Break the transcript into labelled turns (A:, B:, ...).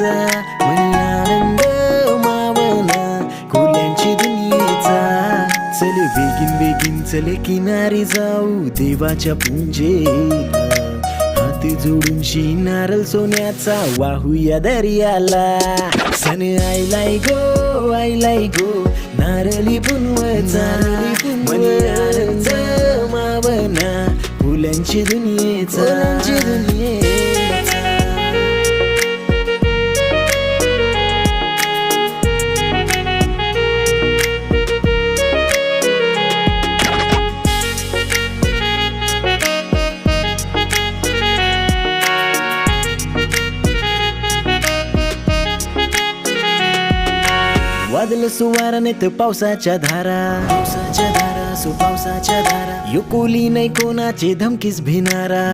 A: दुनियेचा, मनी आनंद मावना कोल्यांची दुनियेचा. चल बेगीन बेगीन चल किनारी जाऊ देवाच्या पुंजेला, हात जोडून नारळ सोन्याचा वाहूया दर्याला. सन आयलाय गो नारळी पुनवचा, मनी आनंद मावना फुलांची दुनियेचा. वादळ सुवारनेत पावसाच्या धारा, पावसाच्या धारा, पावसाच्या धारा. यो कोली नाही कोणाचे धमकीस भिनारा.